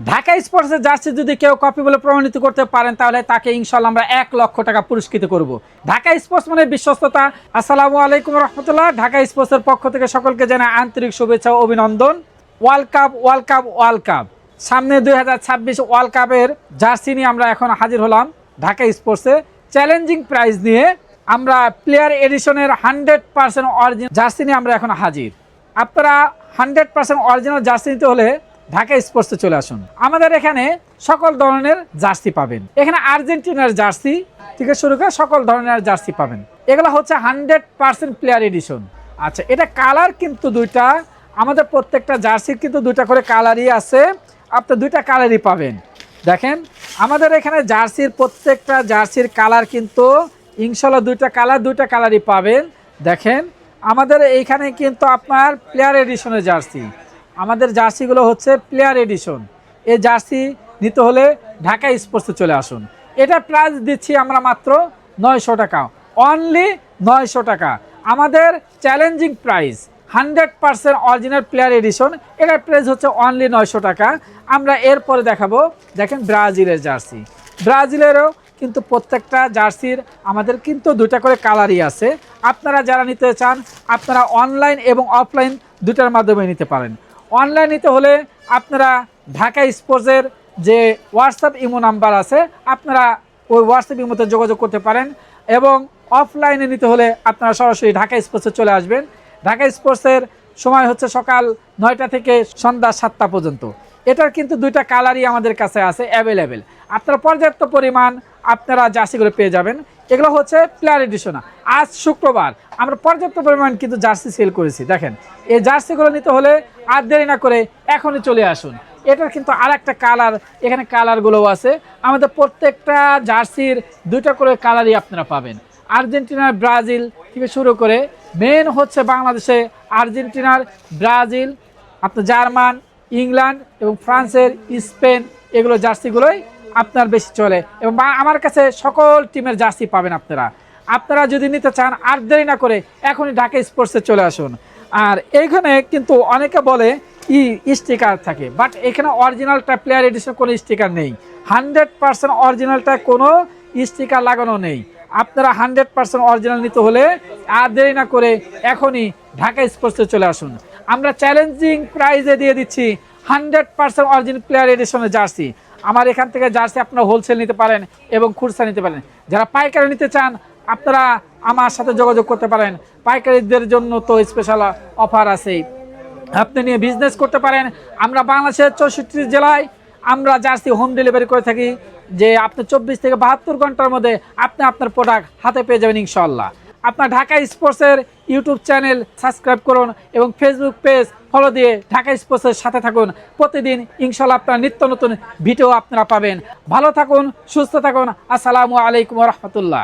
ঢাকা স্পোর্টসের জার্সি যদি কেউ কপি বলে প্রমাণিত করতে পারেন তাহলে তাকে ইনশাল্লাহ আমরা 1 লক্ষ টাকা পুরস্কৃত করব। ঢাকা স্পোর্টস মানে বিশ্বস্ততা। আসসালামু আলাইকুম রহমতুল্লাহ। ঢাকা স্পোর্টসের পক্ষ থেকে সকলকে জানাই আন্তরিক শুভেচ্ছা ও অভিনন্দন। ওয়ার্ল্ড কাপ সামনে 2026 ওয়ার্ল্ড কাপের জার্সি নিয়ে আমরা এখন হাজির হলাম ঢাকা স্পোর্টসে। চ্যালেঞ্জিং প্রাইস নিয়ে আমরা প্লেয়ার এডিশনের 100% অরিজিনাল জার্সি নিয়ে আমরা এখন হাজির। আপনারা 100% অরিজিনাল জার্সি নিতে হলে ঢাকা স্পোর্টসে চলে আসুন। আমাদের এখানে সকল ধরনের জার্সি পাবেন। এখানে আর্জেন্টিনার জার্সি থেকে শুরু করে সকল ধরনের জার্সি পাবেন। এগুলো হচ্ছে 100% প্লেয়ার এডিশন। আচ্ছা, এটা কালার কিন্তু দুইটা, আমাদের প্রত্যেকটা জার্সির কিন্তু দুইটা করে কালারই আছে। আপনি দুইটা কালারই পাবেন। দেখেন আমাদের এখানে জার্সির প্রত্যেকটা জার্সির কালার কিন্তু ইনশাল্লাহ দুইটা কালারই পাবেন। দেখেন আমাদের এইখানে কিন্তু আপনার প্লেয়ার এডিশনের জার্সি, আমাদের জার্সিগুলো হচ্ছে প্লেয়ার এডিশন। এই জার্সি নিতে হলে ঢাকা স্পোর্টসে চলে আসুন। এটা প্রাইস দিচ্ছি আমরা মাত্র 900 টাকা, অনলি 900 টাকা। আমাদের challenging price 100% original player addition, এটার প্রাইস হচ্ছে অনলি 900 টাকা। আমরা এরপরে দেখাবো, দেখেন ব্রাজিলের জার্সি। ব্রাজিলেরও কিন্তু প্রত্যেকটা জার্সির আমাদের কিন্তু দুইটা করে কালারই আছে। আপনারা যারা নিতে চান আপনারা অনলাইন এবং অফলাইন দুটার মাধ্যমে নিতে পারেন। অনলাইন নিতে হলে আপনারা ঢাকা স্পোর্টসের যে হোয়াটসঅ্যাপ ইমো নাম্বার আছে আপনারা ওই হোয়াটসঅ্যাপ ইমোতে যোগাযোগ করতে পারেন, এবং অফলাইনে নিতে হলে আপনারা সরাসরি ঢাকা স্পোর্টসে চলে আসবেন। ঢাকা স্পোর্টসের সময় হচ্ছে সকাল 9টা থেকে সন্ধ্যা 7টা পর্যন্ত। এটার কিন্তু দুইটা কালারই আমাদের কাছে আছে অ্যাভেলেবেল। আপনারা পর্যাপ্ত পরিমাণ আপনারা জার্সিগুলো পেয়ে যাবেন। এগুলো হচ্ছে প্লেয়ার এডিশন। আজ শুক্রবার আমরা পর্যাপ্ত পরিমাণ কিন্তু জার্সি সেল করেছি। দেখেন এই জার্সিগুলো নিতে হলে আর দেরি না করে এখনই চলে আসুন। এটার কিন্তু আর একটা কালার, এখানে কালারগুলোও আছে। আমাদের প্রত্যেকটা জার্সির দুইটা করে কালারই আপনারা পাবেন। আর্জেন্টিনার, ব্রাজিল থেকে শুরু করে মেন হচ্ছে বাংলাদেশে আর্জেন্টিনার, ব্রাজিল, আপনার জার্মান, ইংল্যান্ড এবং ফ্রান্সের, স্পেন, এগুলো জার্সিগুলোই আপনার বেশি চলে, এবং আমার কাছে সকল টিমের জার্সি পাবেন আপনারা। আপনারা যদি নিতে চান আর দেরি না করে এখনই ঢাকা স্পোর্টসে চলে আসুন। আর এইখানে কিন্তু অনেকে বলে স্টিকার থাকে, বাট এখানে অরিজিনালটা প্লেয়ার এডিশন কোনো স্টিকার নেই। 100% অরিজিনালটা কোনো স্টিকার লাগানো নেই। আপনারা 100% অরিজিনাল নিতে হলে আর দেরি না করে এখনই ঢাকা স্পোর্টসে চলে আসুন। আমরা চ্যালেঞ্জিং প্রাইজে দিয়ে দিচ্ছি 100% অরিজিনাল প্লেয়ার এডিশনের জার্সি। আমার এখান থেকে জার্সি আপনারা হোলসেল নিতে পারেন এবং খুচরা নিতে পারেন। যারা পাইকারি নিতে চান আপনারা আমার সাথে যোগাযোগ করতে পারেন। পাইকারিদের জন্য তো স্পেশাল অফার আছে, আপনি নিয়ে বিজনেস করতে পারেন। আমরা বাংলাদেশের 64 জেলায় আমরা জার্সি হোম ডেলিভারি করে থাকি, যে আপনি 24 থেকে 72 ঘন্টার মধ্যে আপনি আপনার প্রোডাক্ট হাতে পেয়ে যাবেন ইনশাল্লাহ। আপনার ঢাকা স্পোর্টসের ইউটিউব চ্যানেল সাবস্ক্রাইব করুন এবং ফেসবুক পেজ ফলো দিয়ে ঢাকা স্পোর্টসের সাথে থাকুন। প্রতিদিন ইনশাল্লাহ আপনার নিত্য নতুন ভিডিও আপনারা পাবেন। ভালো থাকুন, সুস্থ থাকুন। আসসালামু আলাইকুম রহমতুল্লাহ।